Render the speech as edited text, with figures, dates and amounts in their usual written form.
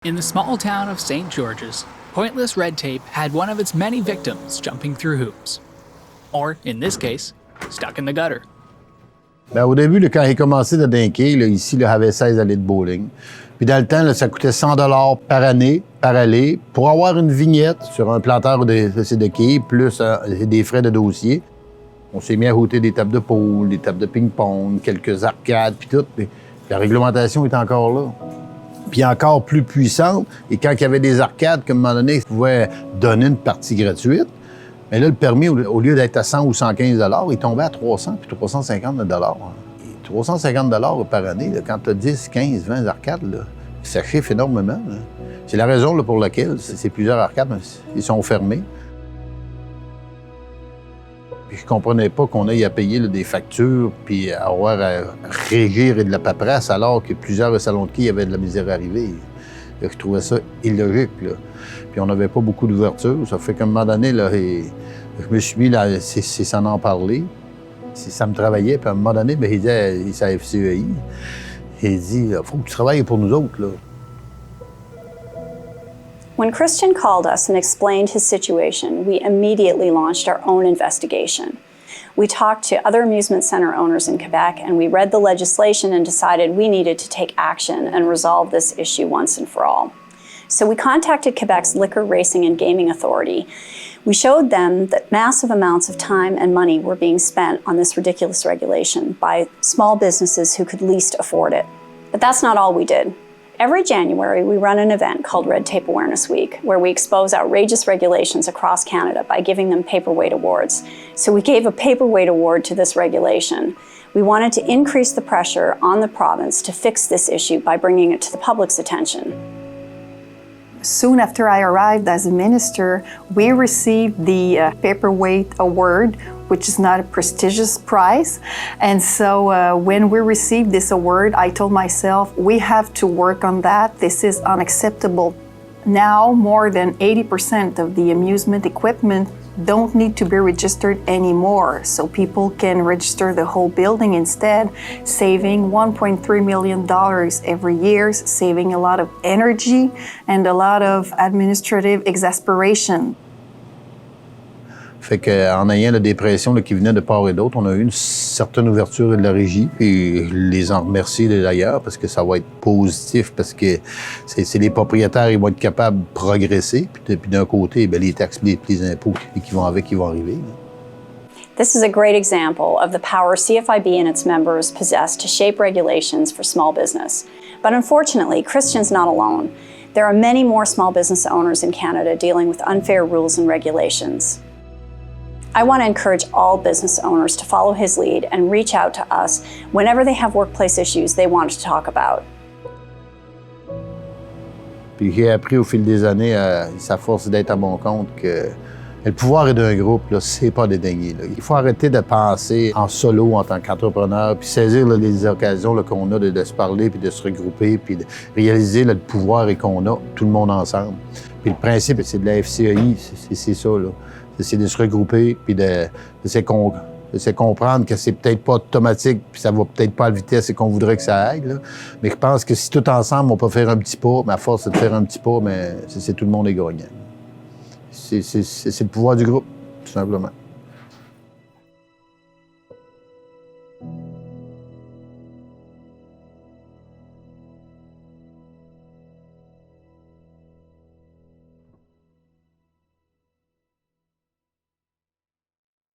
In the small town of St. George's, pointless red tape had one of its many victims jumping through hoops. Or, in this case, stuck in the gutter. Bien, au début, quand il commençait de dinquer, ici, il avait 16 allées de bowling. Puis dans le temps, là, ça coûtait 100 $ par année, par allée, pour avoir une vignette sur un planteur de quilles, plus des frais de dossier. On s'est mis à router des tables de pool, des tables de ping-pong, quelques arcades, puis tout. Puis la réglementation est encore là. Puis encore plus puissante. Et quand il y avait des arcades, comme à un moment donné, ils pouvaient donner une partie gratuite. Mais là, le permis, au lieu d'être à 100 ou 115 $, il tombait à 300 puis 350 $. Et 350 $ par année, là, quand tu as 10, 15, 20 arcades, là, ça chiffre énormément. Là. C'est la raison là, pour laquelle c'est plusieurs arcades, ils sont fermés. Puis je comprenais pas qu'on aille à payer là, des factures puis avoir à régir et de la paperasse alors que plusieurs salons de quilles avaient de la misère à arriver. Là, je trouvais ça illogique. Là. Puis on n'avait pas beaucoup d'ouverture. Ça fait qu'à un moment donné, là, je me suis mis là, c'est sans en parler. Ça me travaillait. Puis à un moment donné, bien, il disait à CFIB-FCEI, il dit « Il faut que tu travailles pour nous autres. » là. When Christian called us and explained his situation, we immediately launched our own investigation. We talked to other amusement center owners in Quebec, and we read the legislation and decided we needed to take action and resolve this issue once and for all. So we contacted Quebec's Liquor, Racing and Gaming Authority. We showed them that massive amounts of time and money were being spent on this ridiculous regulation by small businesses who could least afford it. But that's not all we did. Every January, we run an event called Red Tape Awareness Week, where we expose outrageous regulations across Canada by giving them Paperweight Awards. So we gave a Paperweight Award to this regulation. We wanted to increase the pressure on the province to fix this issue by bringing it to the public's attention. Soon after I arrived as a minister, we received the Paperweight Award, which is not a prestigious prize. And so when we received this award, I told myself, we have to work on that. This is unacceptable. Now, more than 80% of the amusement equipment don't need to be registered anymore. So people can register the whole building instead, saving $1.3 million every year, saving a lot of energy and a lot of administrative exasperation. Fait qu'en ayant des pressions là, qui venaient de part et d'autre, on a eu une certaine ouverture de la régie. Puis je les en remercie d'ailleurs parce que ça va être positif, parce que c'est les propriétaires, ils vont être capables de progresser. Puis d'un côté, bien, les taxes, les impôts qui vont avec, qui vont arriver. This is a great example of the power CFIB and its members possess to shape regulations for small business. But unfortunately, Christian's not alone. There are many more small business owners in Canada dealing with unfair rules and regulations. I want to encourage all business owners to follow his lead and reach out to us whenever they have workplace issues they want to talk about. Puis j'ai appris au fil des années, à force d'être à mon compte, que le pouvoir est d'un groupe, là, c'est pas dédaigné. Là. Il faut arrêter de penser en solo en tant qu'entrepreneur, puis saisir là, les occasions là, qu'on a de se parler, puis de se regrouper, puis de réaliser là, le pouvoir qu'on a, tout le monde ensemble. Puis le principe, c'est de la FCEI, c'est ça, là. C'est de se regrouper, puis de se comprendre que c'est peut-être pas automatique, puis ça va peut-être pas à la vitesse qu'on voudrait que ça aille. Là. Mais je pense que si tout ensemble, on peut faire un petit pas, mais à force de faire un petit pas, mais tout le monde est gagnant. C'est le pouvoir du groupe, tout simplement.